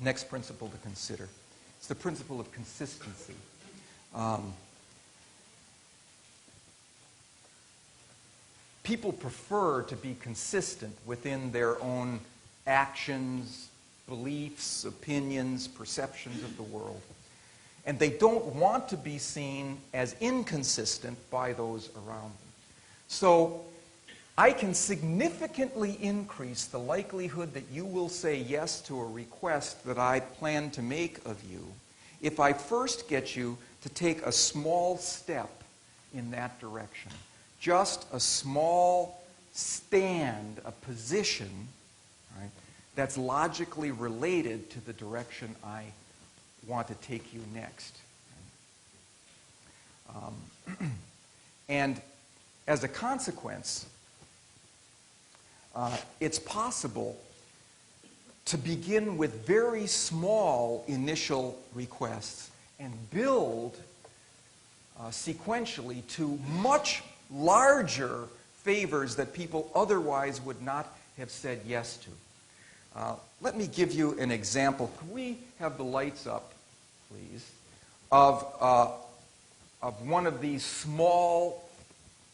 Next principle to consider. It's the principle of consistency. People prefer to be consistent within their own actions, beliefs, opinions, perceptions of the world. And they don't want to be seen as inconsistent by those around them. So I can significantly increase the likelihood that you will say yes to a request that I plan to make of you if I first get you to take a small step in that direction. Just a small stand, a position, right, that's logically related to the direction I want to take you next. And as a consequence, it's possible to begin with very small initial requests and build sequentially to much larger favors that people otherwise would not have said yes to. Let me give you an example. Could we have the lights up, please, of one of these small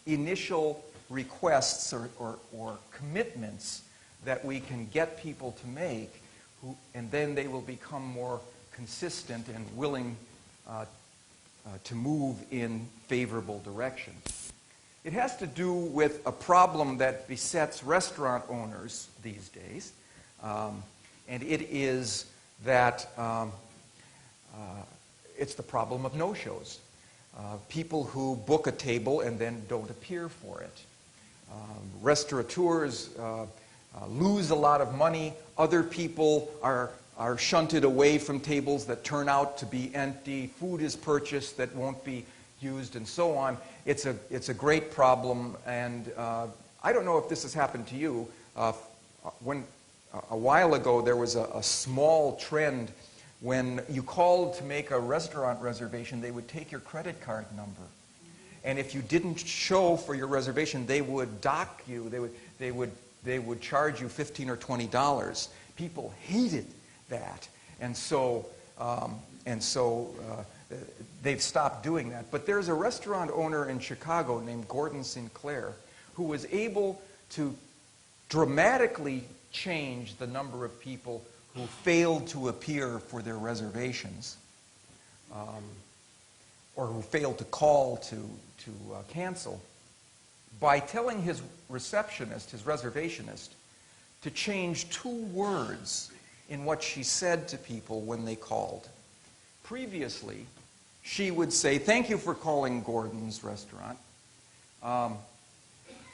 initial requests or commitments that we can get people to make, and then they will become more consistent and willing to move in favorable directions. It has to do with a problem that besets restaurant owners these days, and it is that it's the problem of no-shows. People who book a table and then don't appear for it. Restaurateurs lose a lot of money. Other people are shunted away from tables that turn out to be empty. Food is purchased that won't be used, and so on. It's a great problem, and I don't know if this has happened to you. When a while ago there was a small trend. When you called to make a restaurant reservation, they would take your credit card number. And if you didn't show for your reservation, they would dock you. They would charge you $15 or $20. People hated that. And so they've stopped doing that. But there's a restaurant owner in Chicago named Gordon Sinclair who was able to dramatically change the number of people who failed to appear for their reservations, or who failed to call to cancel, by telling his receptionist, his reservationist, to change 2 words in what she said to people when they called. Previously, she would say, "Thank you for calling Gordon's restaurant.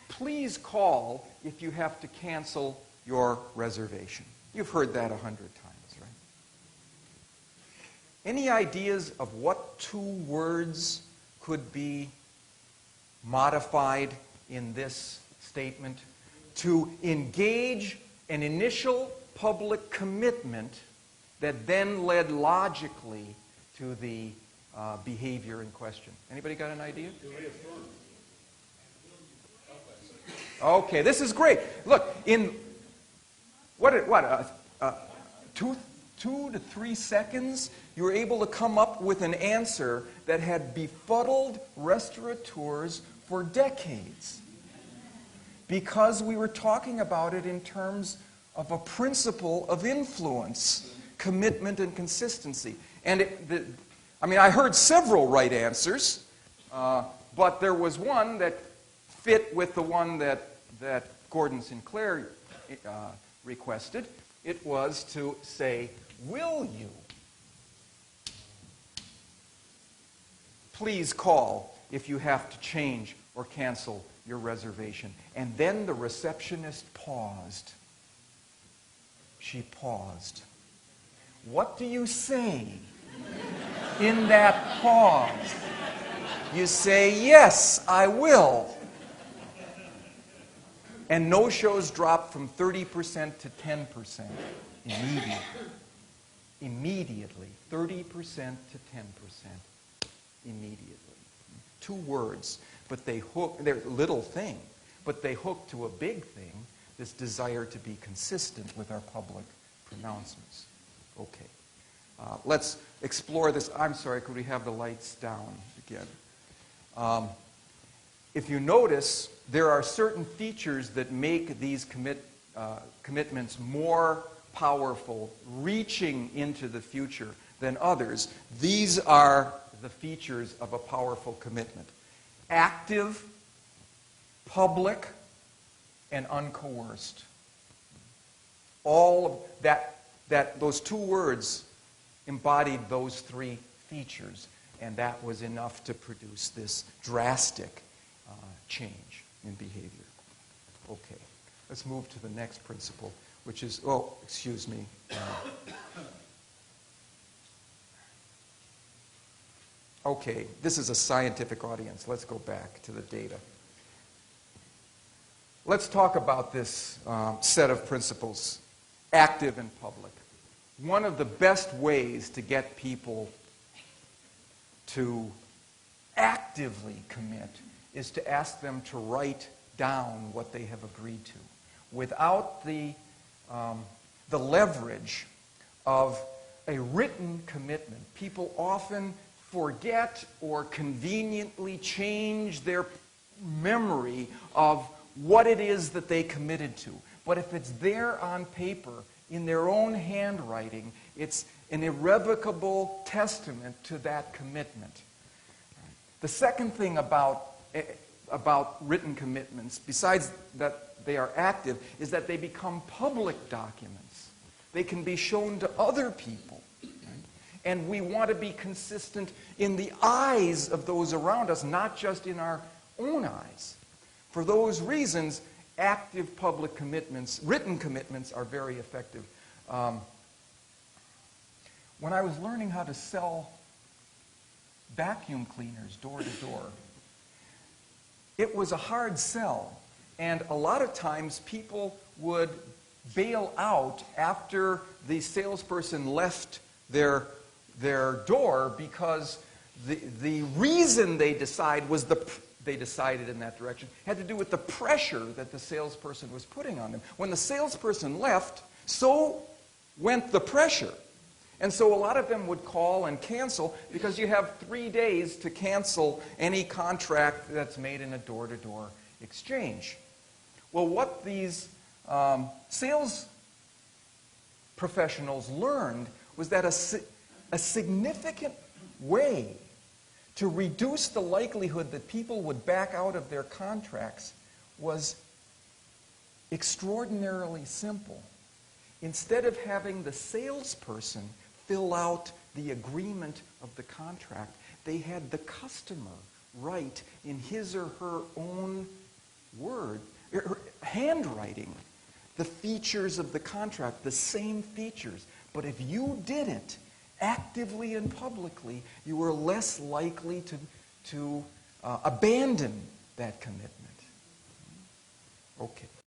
Please call if you have to cancel your reservation." You've heard that 100 times, right? Any ideas of what 2 words could be modified in this statement to engage an initial public commitment that then led logically to the behavior in question? Anybody got an idea? Okay, this is great. Look, in 2 to 3 seconds, you were able to come up with an answer that had befuddled restaurateurs for decades. Because we were talking about it in terms of a principle of influence, commitment, and consistency. And I heard several right answers, but there was one that fit with the one that Gordon Sinclair requested. It was to say, "Will you please call if you have to change or cancel your reservation?" And then the receptionist paused. She paused. What do you say in that pause? You say, "Yes, I will." And no-shows dropped from 30% to 10% immediately. Immediately. 30% to 10% immediately. 2 words, but they're a little thing, but they hook to a big thing, this desire to be consistent with our public pronouncements. Okay. Let's explore this. I'm sorry, could we have the lights down again? If you notice, there are certain features that make these commitments more powerful, reaching into the future than others. These are the features of a powerful commitment: active, public, and uncoerced. All of those two words embodied those three features, and that was enough to produce this drastic change in behavior. Okay, let's move to the next principle, which is, excuse me. Okay, this is a scientific audience. Let's go back to the data. Let's talk about this set of principles, active and public. One of the best ways to get people to actively commit is to ask them to write down what they have agreed to. Without the leverage of a written commitment, people often forget or conveniently change their memory of what it is that they committed to. But if it's there on paper, in their own handwriting, it's an irrevocable testament to that commitment. The second thing about written commitments, besides that they are active, is that they become public documents. They can be shown to other people. And we want to be consistent in the eyes of those around us, not just in our own eyes. For those reasons, active public commitments, written commitments, are very effective. When I was learning how to sell vacuum cleaners door to door, it was a hard sell. And a lot of times people would bail out after the salesperson left their door because the reason they decided in that direction had to do with the pressure that the salesperson was putting on them. When the salesperson left, so went the pressure. And so a lot of them would call and cancel because you have 3 days to cancel any contract that's made in a door-to-door exchange. Well, what these sales professionals learned was that a significant way to reduce the likelihood that people would back out of their contracts was extraordinarily simple. Instead of having the salesperson fill out the agreement of the contract, they had the customer write in his or her own handwriting, the features of the contract, the same features. But if you did it actively and publicly, you were less likely to abandon that commitment. Okay.